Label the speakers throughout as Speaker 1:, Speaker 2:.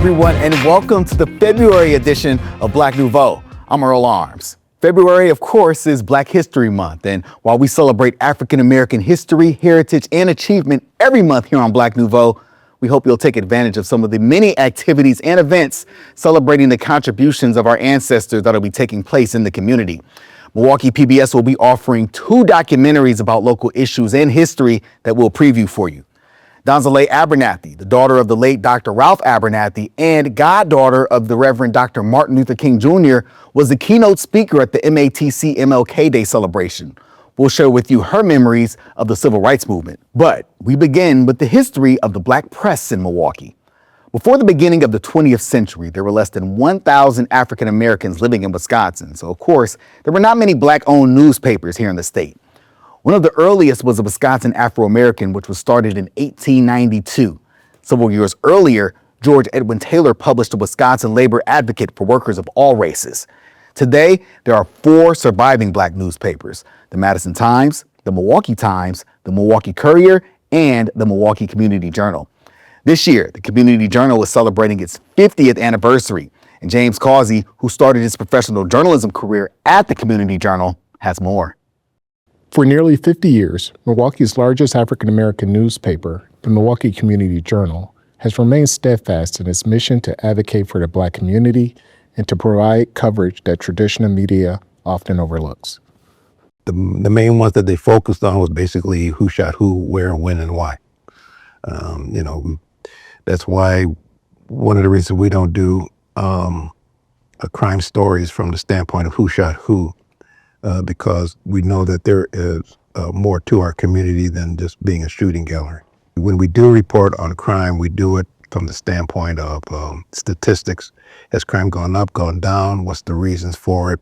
Speaker 1: everyone, and welcome to the February edition of Black Nouveau. I'm Earl Arms. February, of course, is Black History Month, and while we celebrate African American history, heritage, and achievement every month here on Black Nouveau, we hope you'll take advantage of some of the many activities and events celebrating the contributions of our ancestors that'll be taking place in the community. Milwaukee PBS will be offering 2 documentaries about local issues and history that we'll preview for you. Donzale Abernathy, the daughter of the late Dr. Ralph Abernathy and goddaughter of the Reverend Dr. Martin Luther King Jr., was the keynote speaker at the MATC MLK Day celebration. We'll share with you her memories of the civil rights movement. But we begin with the history of the Black press in Milwaukee. Before the beginning of the 20th century, there were less than 1,000 African Americans living in Wisconsin. So, of course, there were not many Black-owned newspapers here in the state. One of the earliest was the Wisconsin Afro-American, which was started in 1892. Several years earlier, George Edwin Taylor published the Wisconsin Labor Advocate for workers of all races. Today, there are 4 surviving Black newspapers: the Madison Times, the Milwaukee Times, the Milwaukee Courier, and the Milwaukee Community Journal. This year, the Community Journal is celebrating its 50th anniversary, and James Causey, who started his professional journalism career at the Community Journal, has more.
Speaker 2: For nearly 50 years, Milwaukee's largest African-American newspaper, the Milwaukee Community Journal, has remained steadfast in its mission to advocate for the Black community and to provide coverage that traditional media often overlooks.
Speaker 3: The main ones that they focused on was basically who shot who, where, when, and why. That's why one of the reasons we don't do crime stories from the standpoint of who shot who, because we know that there is more to our community than just being a shooting gallery. When we do report on crime, we do it from the standpoint of statistics. Has crime gone up, gone down? What's the reasons for it?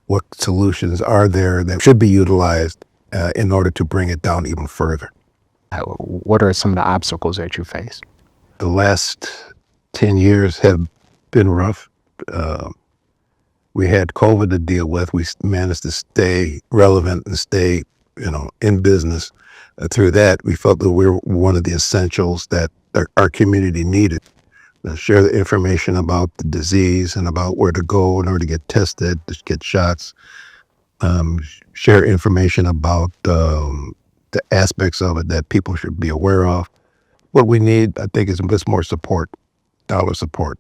Speaker 3: What solutions are there that should be utilized in order to bring it down even further?
Speaker 2: What are some of the obstacles that you face?
Speaker 3: The last 10 years have been rough. We had COVID to deal with. We managed to stay relevant and stay, in business. Through that, we felt that we were one of the essentials that our community needed. Share the information about the disease and about where to go in order to get tested, to get shots. Share information about the aspects of it that people should be aware of. What we need, I think, is just more support, dollar support.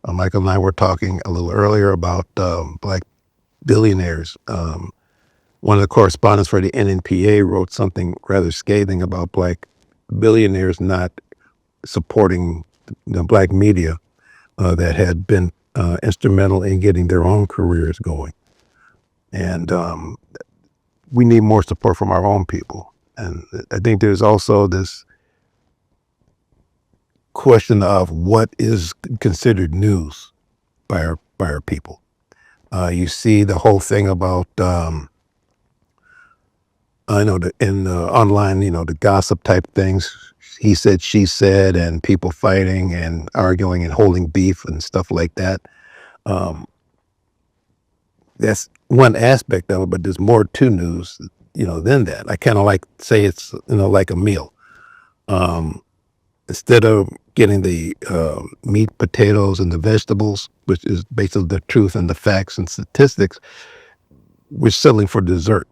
Speaker 3: Michael and I were talking a little earlier about Black billionaires. One of the correspondents for the NNPA wrote something rather scathing about Black billionaires not supporting the Black media that had been instrumental in getting their own careers going. And we need more support from our own people. And I think there's also this question of what is considered news by our people. You see the whole thing about online, the gossip type things. He said, she said, and people fighting and arguing and holding beef and stuff like that. That's one aspect of it, but there's more to news, than that. I kind of say it's, like a meal. Instead of getting the meat, potatoes, and the vegetables, which is basically the truth and the facts and statistics, we're settling for dessert.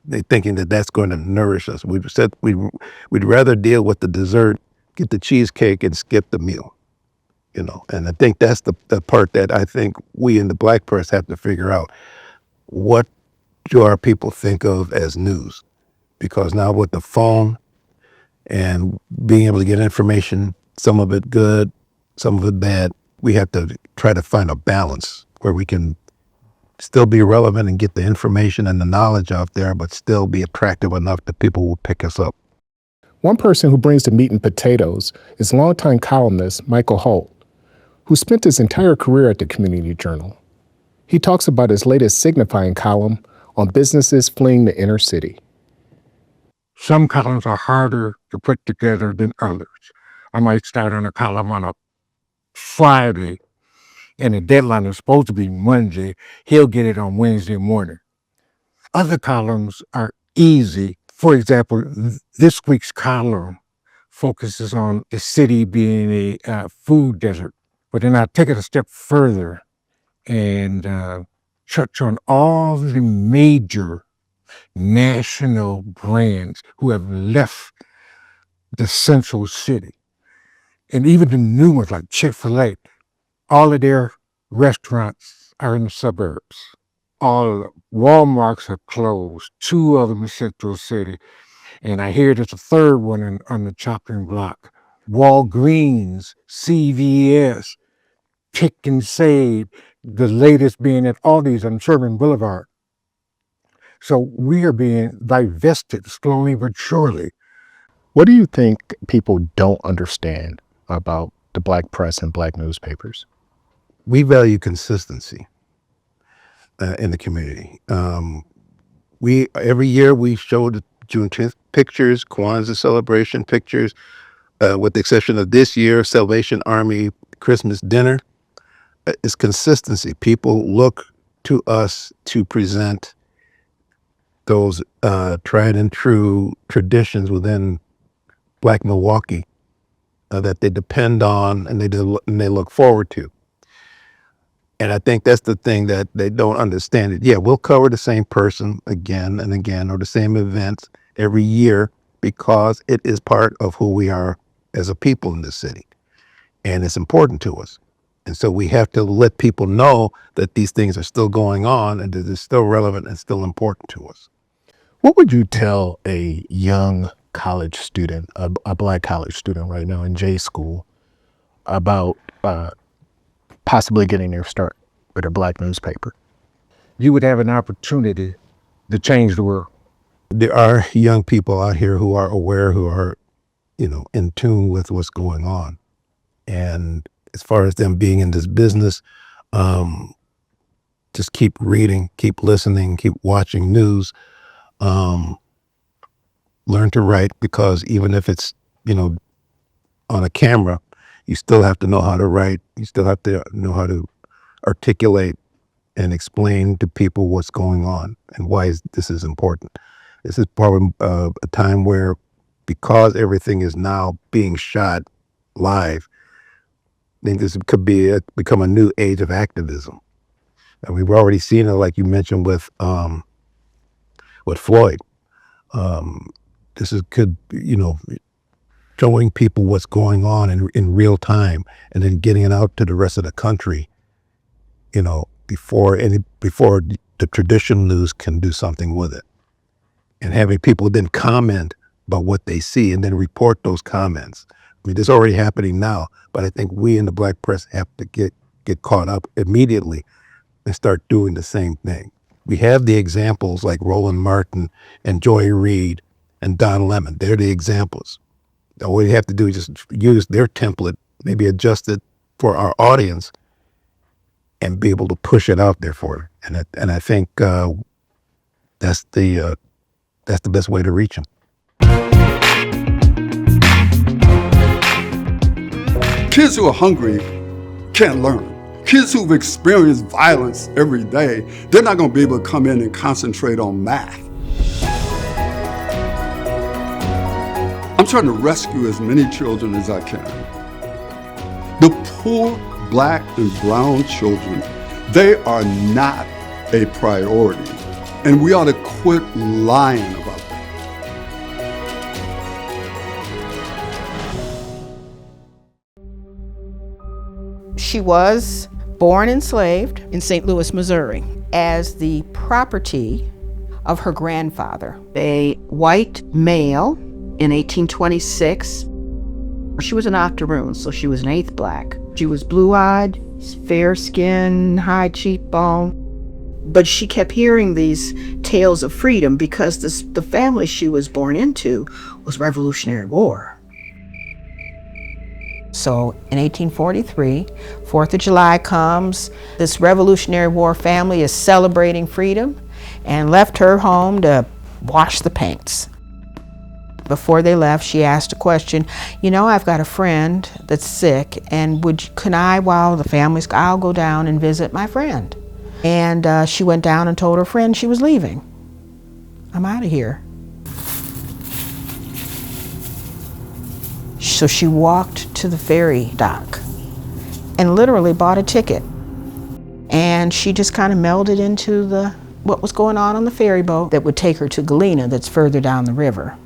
Speaker 3: They're thinking that that's going to nourish us. We've said we'd rather deal with the dessert, get the cheesecake, and skip the meal. And I think that's the part that I think we in the Black press have to figure out. What do our people think of as news? Because now with the phone and being able to get information, some of it good, some of it bad, we have to try to find a balance where we can still be relevant and get the information and the knowledge out there, but still be attractive enough that people will pick us up.
Speaker 2: One person who brings the meat and potatoes is longtime columnist Michael Holt, who spent his entire career at the Community Journal. He talks about his latest signifying column on businesses fleeing the inner city.
Speaker 4: Some columns are harder to put together than others. I might start on a column on a Friday, and the deadline is supposed to be Monday. He'll get it on Wednesday morning. Other columns are easy. For example, this week's column focuses on the city being a food desert. But then I take it a step further and touch on all the major national brands who have left the central city. And even the new ones like Chick-fil-A, all of their restaurants are in the suburbs. All of the Walmarts have closed, 2 of them in Central City. And I hear there's a third one on the chopping block. Walgreens, CVS, Pick and Save, the latest being at Aldi's on Sherman Boulevard. So we are being divested slowly but surely.
Speaker 2: What do you think people don't understand about the Black press and Black newspapers?
Speaker 3: We value consistency in the community. Every year we show the Juneteenth pictures, Kwanzaa celebration pictures, with the exception of this year, Salvation Army Christmas dinner. It's consistency. People look to us to present those tried and true traditions within Black Milwaukee that they depend on and they look forward to. And I think that's the thing that they don't understand. It. Yeah, we'll cover the same person again and again, or the same events every year, because it is part of who we are as a people in this city. And it's important to us. And so we have to let people know that these things are still going on and that it's still relevant and still important to us.
Speaker 2: What would you tell a young college student, a Black college student right now in J school, about possibly getting their start with a Black newspaper?
Speaker 4: You would have an opportunity to change the world.
Speaker 3: There are young people out here who are aware, who are, in tune with what's going on. And as far as them being in this business, just keep reading, keep listening, keep watching news, learn to write, because even if it's, on a camera, you still have to know how to write. You still have to know how to articulate and explain to people what's going on and why this is important. This is probably a time where, because everything is now being shot live, I think this could become a new age of activism. And we've already seen it, like you mentioned with Floyd. Showing people what's going on in real time, and then getting it out to the rest of the country, before the traditional news can do something with it. And having people then comment about what they see and then report those comments. I mean, this is already happening now, but I think we in the Black press have to get caught up immediately and start doing the same thing. We have the examples like Roland Martin and Joy Reid and Don Lemon. They're the examples. All we have to do is just use their template, maybe adjust it for our audience, and be able to push it out there for them. And I think that's the best way to reach them.
Speaker 5: Kids who are hungry can't learn. Kids who've experienced violence every day, they're not going to be able to come in and concentrate on math. I'm trying to rescue as many children as I can. The poor Black and brown children, they are not a priority, and we ought to quit lying about that.
Speaker 6: She was born enslaved in St. Louis, Missouri, as the property of her grandfather, a white male in 1826. She was an octoroon, so she was an eighth Black. She was blue-eyed, fair skin, high cheekbone. But she kept hearing these tales of freedom because the family she was born into was Revolutionary War. So in 1843, 4th of July comes, this Revolutionary War family is celebrating freedom and left her home to wash the paints. Before they left, she asked a question, I've got a friend that's sick, and while the family's, I'll go down and visit my friend. And she went down and told her friend she was leaving. I'm out of here. So she walked to the ferry dock and literally bought a ticket. And she just kind of melded into what was going on the ferry boat that would take her to Galena, that's further down the river.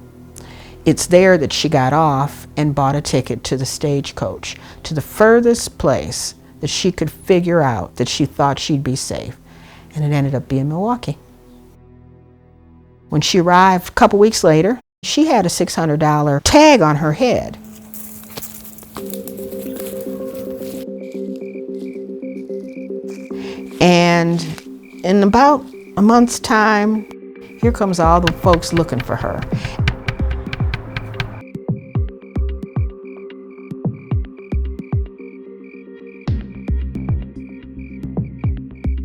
Speaker 6: It's there that she got off and bought a ticket to the stagecoach, to the furthest place that she could figure out that she thought she'd be safe. And it ended up being Milwaukee. When she arrived a couple weeks later, she had a $600 tag on her head. And in about a month's time, here comes all the folks looking for her.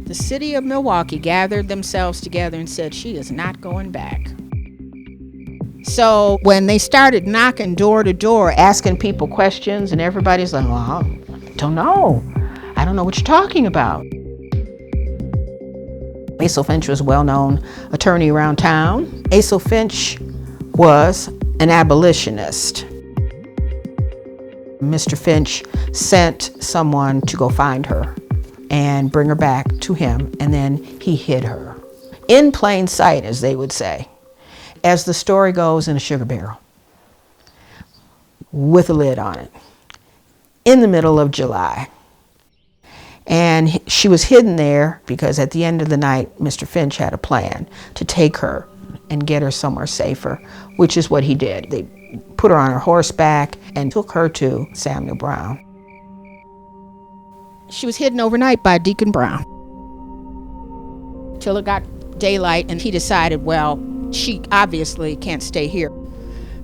Speaker 6: The city of Milwaukee gathered themselves together and said, she is not going back. So when they started knocking door to door, asking people questions, and everybody's like, well, I don't know. I don't know what you're talking about. Aso Finch was a well-known attorney around town. Aso Finch was an abolitionist. Mr. Finch sent someone to go find her and bring her back to him, and then he hid her. In plain sight, as they would say, as the story goes, in a sugar barrel with a lid on it, in the middle of July. And she was hidden there because at the end of the night, Mr. Finch had a plan to take her and get her somewhere safer, which is what he did. They put her on her horseback and took her to Samuel Brown. She was hidden overnight by Deacon Brown till it got daylight, and he decided, well, she obviously can't stay here.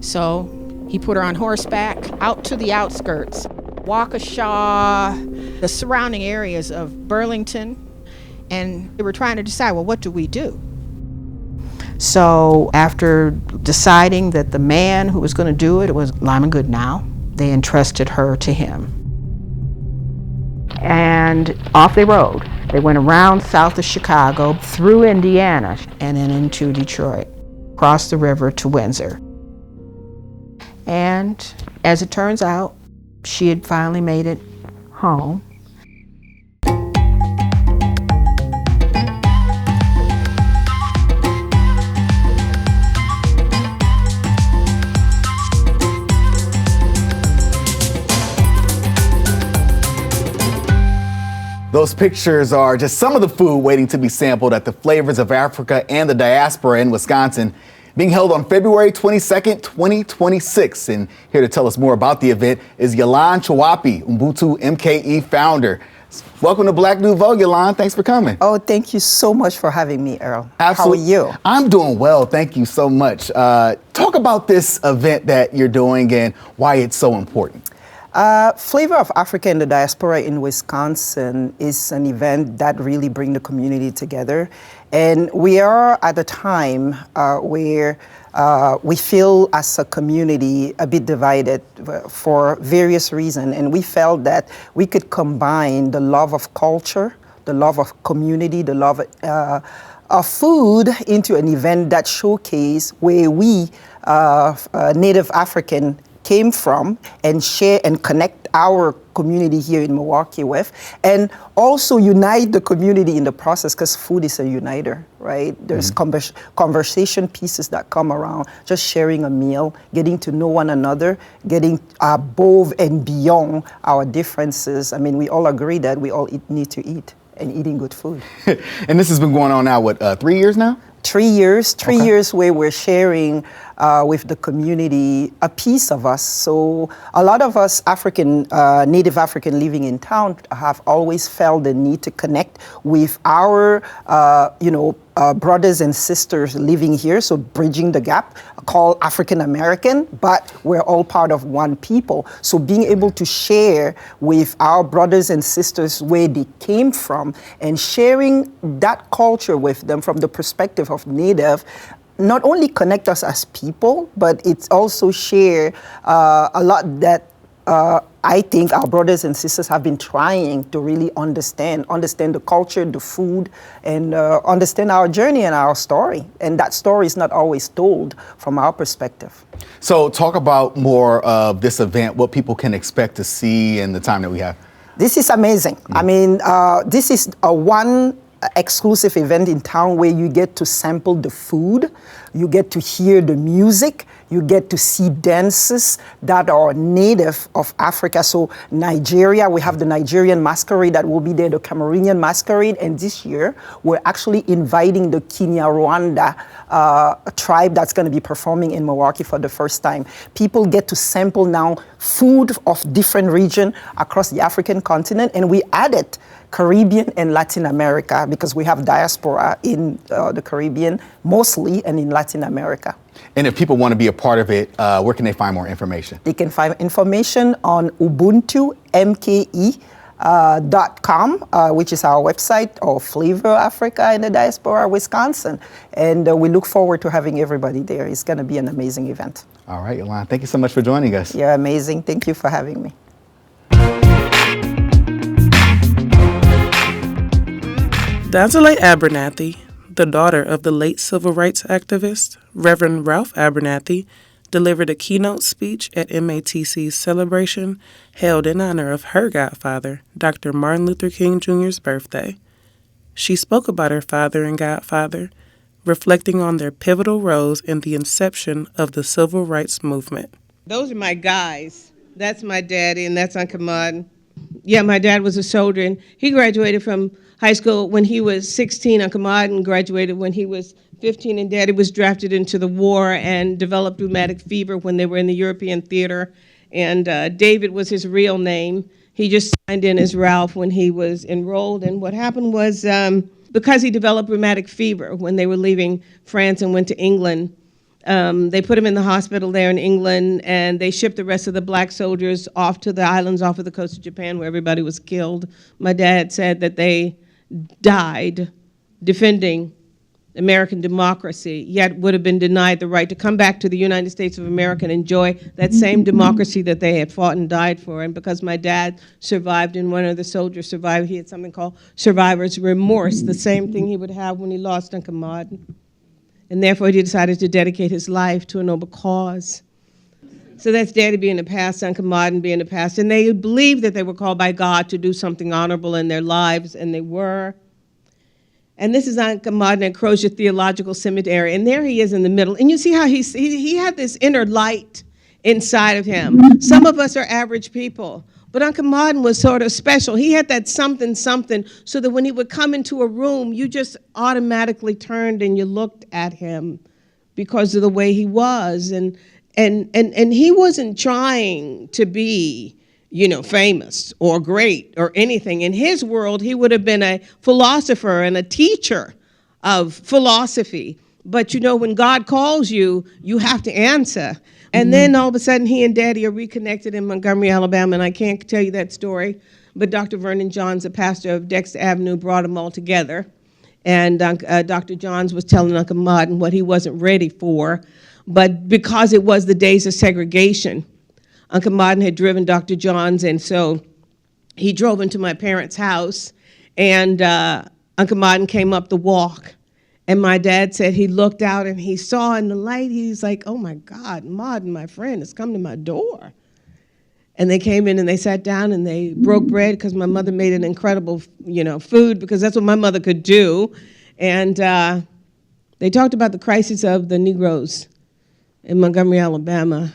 Speaker 6: So he put her on horseback out to the outskirts, Waukesha, the surrounding areas of Burlington, and they were trying to decide, well, what do we do? So after deciding that the man who was going to do it was Lyman Goodenow, they entrusted her to him. And off they rode. They went around south of Chicago, through Indiana, and then into Detroit, across the river to Windsor. And as it turns out, she had finally made it home.
Speaker 1: Those pictures are just some of the food waiting to be sampled at the Flavors of Africa and the Diaspora in Wisconsin, being held on February 22nd, 2026. And here to tell us more about the event is Yolande Chawapi, Ubuntu MKE founder. Welcome to Black Nouveau, Yolande. Thanks for coming.
Speaker 7: Oh, thank you so much for having me, Earl.
Speaker 1: Absolutely.
Speaker 7: How are you?
Speaker 1: I'm doing well. Thank you so much. Talk about this event that you're doing and why it's so important.
Speaker 7: Flavor of Africa and the Diaspora in Wisconsin is an event that really brings the community together. And we are at a time where we feel as a community a bit divided for various reasons. And we felt that we could combine the love of culture, the love of community, the love of food into an event that showcases where we, Native African, came from, and share and connect our community here in Milwaukee with, and also unite the community in the process, because food is a uniter, right? There's conversation pieces that come around just sharing a meal, getting to know one another, getting above and beyond our differences. I mean, we all agree that we all need to eat, and eating good food.
Speaker 1: And this has been going on now, what, 3 years now?
Speaker 7: 3 years, three years where we're sharing with the community a piece of us. So a lot of us African, Native African living in town have always felt the need to connect with our, brothers and sisters living here. So bridging the gap, called African American, but we're all part of one people. So being able to share with our brothers and sisters where they came from and sharing that culture with them from the perspective of Native, not only connect us as people, but it's also share a lot that I think our brothers and sisters have been trying to really understand the culture, the food, and understand our journey and our story. And that story is not always told from our perspective.
Speaker 1: So talk about more of this event, what people can expect to see in the time that we have.
Speaker 7: This is amazing. I mean, this is a one exclusive event in town where you get to sample the food, you get to hear the music, you get to see dances that are native of Africa. So Nigeria, we have the Nigerian masquerade that will be there, the Cameroonian masquerade, and this year we're actually inviting the Kinyarwanda tribe that's going to be performing in Milwaukee for the first time. People get to sample now food of different regions across the African continent, and we added Caribbean and Latin America because we have diaspora in the Caribbean mostly and in Latin America.
Speaker 1: And if people want to be a part of it, where can they find more information?
Speaker 7: They can find information on ubuntumke.com, which is our website, or Flavor Africa in the Diaspora, Wisconsin. And we look forward to having everybody there. It's going to be an amazing event.
Speaker 1: All right, Yolanda, thank you so much for joining us.
Speaker 7: You're amazing. Thank you for having me.
Speaker 8: Dazile Abernathy, the daughter of the late civil rights activist Reverend Ralph Abernathy, delivered a keynote speech at MATC's celebration held in honor of her godfather, Dr. Martin Luther King Jr.'s birthday. She spoke about her father and godfather, reflecting on their pivotal roles in the inception of the civil rights movement.
Speaker 9: Those are my guys. That's my daddy, and that's Uncle Martin. Yeah, my dad was a soldier, and he graduated from high school when he was 16. Uncle Martin graduated when he was 15, and Daddy was drafted into the war and developed rheumatic fever when they were in the European theater. And David was his real name. He just signed in as Ralph when he was enrolled. And what happened was because he developed rheumatic fever when they were leaving France and went to England, they put him in the hospital there in England, and they shipped the rest of the black soldiers off to the islands off of the coast of Japan where everybody was killed. My dad said that they died defending American democracy, yet would have been denied the right to come back to the United States of America and enjoy that same democracy that they had fought and died for. And because my dad survived and one of the soldiers survived, he had something called survivor's remorse, the same thing he would have when he lost Uncle Martin. And therefore he decided to dedicate his life to a noble cause. So that's Daddy being the past, Uncle Martin being the past. And they believed that they were called by God to do something honorable in their lives, and they were. And this is Uncle Martin at Crozier Theological Cemetery, and there he is in the middle. And you see how he had this inner light inside of him. Some of us are average people, but Uncle Martin was sort of special. He had that something, so that when he would come into a room, you just automatically turned and you looked at him because of the way he was. And he wasn't trying to be, famous or great or anything. In his world, he would have been a philosopher and a teacher of philosophy. But when God calls you, you have to answer. And then all of a sudden, he and Daddy are reconnected in Montgomery, Alabama, and I can't tell you that story, but Dr. Vernon Johns, the pastor of Dexter Avenue, brought them all together. And Dr. Johns was telling Uncle Martin what he wasn't ready for, but because it was the days of segregation, Uncle Martin had driven Dr. Johns, and so he drove into my parents' house, and Uncle Martin came up the walk, and my dad said he looked out and he saw in the light, he's like, oh my God, Martin, my friend, has come to my door. And they came in and they sat down and they broke bread because my mother made an incredible, food, because that's what my mother could do. And they talked about the crisis of the Negroes in Montgomery, Alabama.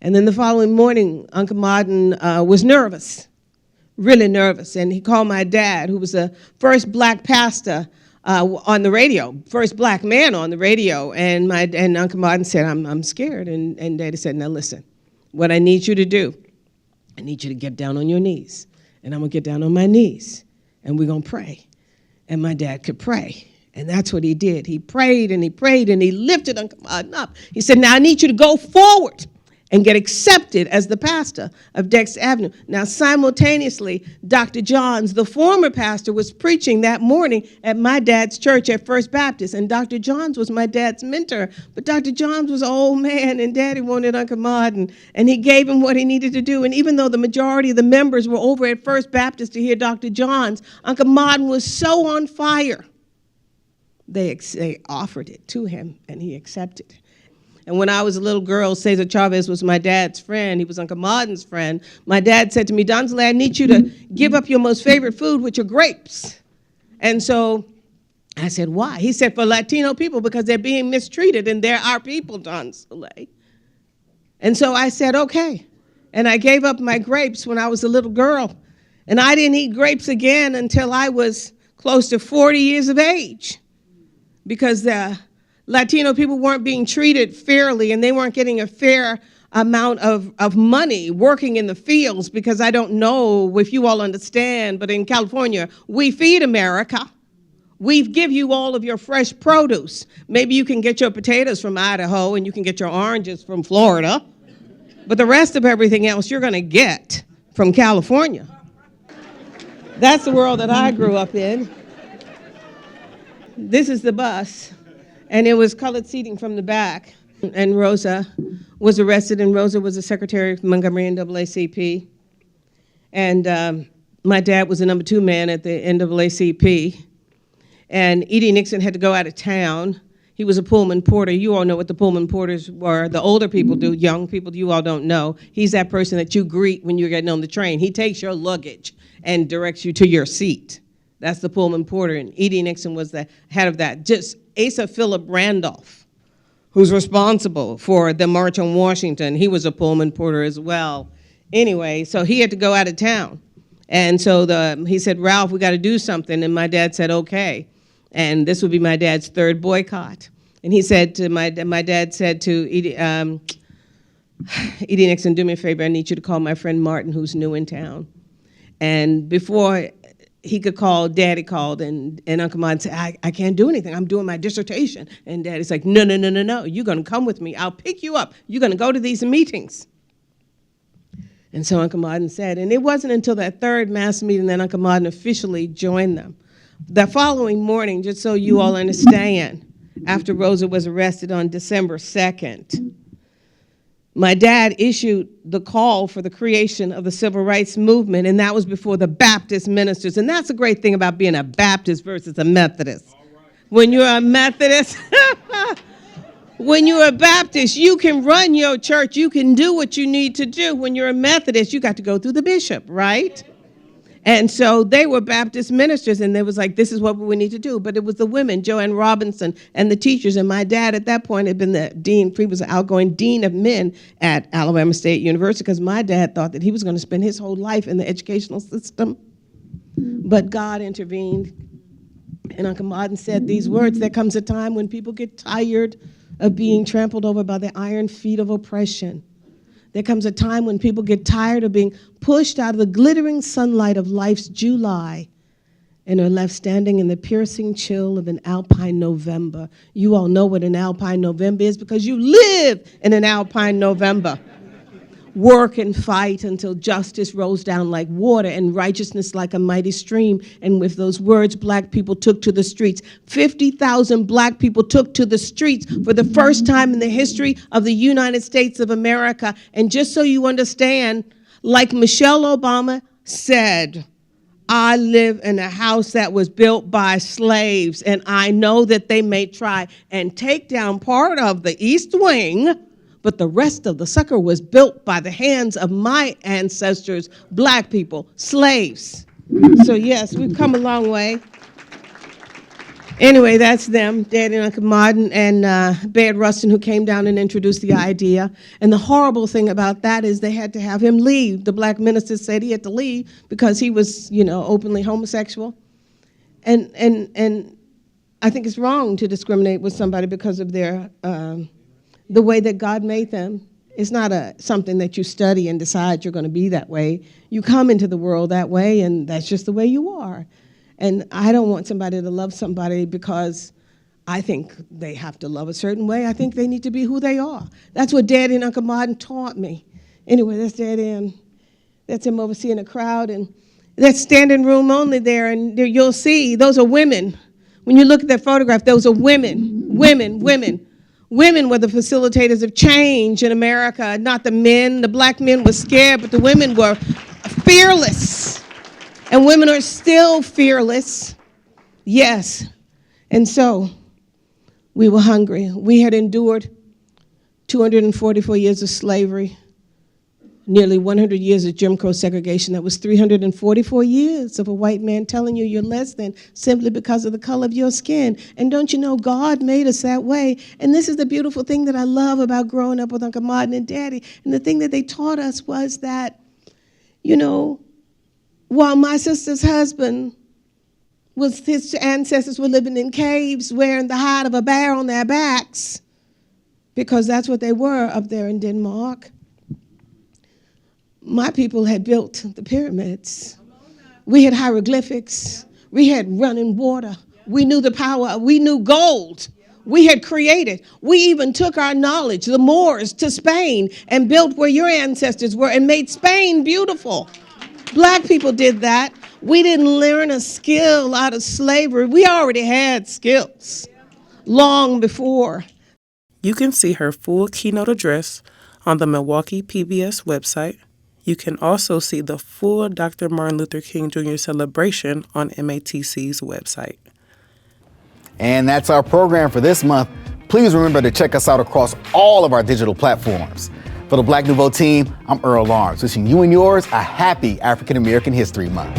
Speaker 9: And then the following morning, Uncle Martin was nervous, really nervous. And he called my dad, who was the first black pastor on the radio, first black man on the radio. And Uncle Martin said, I'm scared. And Daddy said, now listen, what I need you to do, I need you to get down on your knees. And I'm going to get down on my knees. And we're going to pray. And my dad could pray. And that's what he did. He prayed and he prayed and he lifted Uncle Martin up. He said, now I need you to go forward and get accepted as the pastor of Dexter Avenue. Now, simultaneously, Dr. Johns, the former pastor, was preaching that morning at my dad's church at First Baptist, and Dr. Johns was my dad's mentor. But Dr. Johns was an old man, and Daddy wanted Uncle Martin, and he gave him what he needed to do. And even though the majority of the members were over at First Baptist to hear Dr. Johns, Uncle Martin was so on fire. They offered it to him, and he accepted it. And when I was a little girl, Cesar Chavez was my dad's friend. He was Uncle Martin's friend. My dad said to me, Donsley, I need you to give up your most favorite food, which are grapes. And so I said, why? He said, for Latino people, because they're being mistreated, and they're our people, Donsley. And so I said, okay. And I gave up my grapes when I was a little girl. And I didn't eat grapes again until I was close to 40 years of age, because the Latino people weren't being treated fairly, and they weren't getting a fair amount of money working in the fields, because I don't know if you all understand, but in California, we feed America. We give you all of your fresh produce. Maybe you can get your potatoes from Idaho and you can get your oranges from Florida, but the rest of everything else you're going to get from California. That's the world that I grew up in. This is the bus. And it was colored seating from the back. And Rosa was arrested, and Rosa was the secretary of Montgomery NAACP. And my dad was the number 2 man at the NAACP. And E.D. Nixon had to go out of town. He was a Pullman porter. You all know what the Pullman porters were. The older people do. Young people, you all don't know. He's that person that you greet when you're getting on the train. He takes your luggage and directs you to your seat. That's the Pullman porter, and E.D. Nixon was the head of that. Just Asa Philip Randolph, who's responsible for the March on Washington, he was a Pullman porter as well. Anyway, so he had to go out of town. And so he said, Ralph, we got to do something. And my dad said, okay. And this would be my dad's 3rd boycott. And he said to my dad said to E.D. Nixon, do me a favor, I need you to call my friend Martin, who's new in town. And before he could call, Daddy called, and Uncle Martin said, I can't do anything. I'm doing my dissertation. And Daddy's like, no. You're going to come with me. I'll pick you up. You're going to go to these meetings. And so Uncle Martin said, and it wasn't until that 3rd mass meeting that Uncle Martin officially joined them. The following morning, just so you all understand, after Rosa was arrested on December 2nd, my dad issued the call for the creation of the civil rights movement, and that was before the Baptist ministers. And that's the great thing about being a Baptist versus a Methodist. When you're a Methodist, when you're a Baptist, you can run your church, you can do what you need to do. When you're a Methodist, you got to go through the bishop, right? And so they were Baptist ministers, and they was like, this is what we need to do. But it was the women, Joanne Robinson, and the teachers. And my dad at that point had been the dean, he was the outgoing dean of men at Alabama State University, because my dad thought that he was going to spend his whole life in the educational system. But God intervened. And Uncle Martin said these words, there comes a time when people get tired of being trampled over by the iron feet of oppression. There comes a time when people get tired of being pushed out of the glittering sunlight of life's July and are left standing in the piercing chill of an alpine November. You all know what an alpine November is because you live in an alpine November. Work and fight until justice rolls down like water and righteousness like a mighty stream. And with those words, black people took to the streets. 50,000 black people took to the streets for the first time in the history of the United States of America. And just so you understand, like Michelle Obama said, I live in a house that was built by slaves, and I know that they may try and take down part of the East Wing, but the rest of the sucker was built by the hands of my ancestors, black people, slaves. So yes, we've come a long way. Anyway, that's them, Daddy and Uncle Martin and Bayard Rustin, who came down and introduced the idea. And the horrible thing about that is they had to have him leave. The black ministers said he had to leave because he was, openly homosexual. And I think it's wrong to discriminate with somebody because of their the way that God made them. It's not something that you study and decide you're going to be that way. You come into the world that way, and that's just the way you are. And I don't want somebody to love somebody because I think they have to love a certain way. I think they need to be who they are. That's what Daddy and Uncle Martin taught me. Anyway, that's Daddy, and that's him overseeing the crowd, and that's standing room only there, and there you'll see those are women. When you look at that photograph, those are women. Women were the facilitators of change in America, not the men. The black men were scared, but the women were fearless. And women are still fearless. Yes. And so we were hungry. We had endured 244 years of slavery, nearly 100 years of Jim Crow segregation. That was 344 years of a white man telling you you're less than simply because of the color of your skin. And don't you know, God made us that way. And this is the beautiful thing that I love about growing up with Uncle Martin and Daddy. And the thing that they taught us was that, you know, while my sister's husband his ancestors were living in caves wearing the hide of a bear on their backs, because that's what they were up there in Denmark. My people had built the pyramids. We had hieroglyphics. We had running water. We knew the power. We knew gold. We had created. We even took our knowledge, the Moors, to Spain and built where your ancestors were and made Spain beautiful. Black people did that. We didn't learn a skill out of slavery. We already had skills long before.
Speaker 8: You can see her full keynote address on the Milwaukee PBS website. You can also see the full Dr. Martin Luther King Jr. celebration on MATC's website.
Speaker 1: And that's our program for this month. Please remember to check us out across all of our digital platforms. For the Black Nouveau team, I'm Earl Arms, wishing you and yours a happy African American History Month.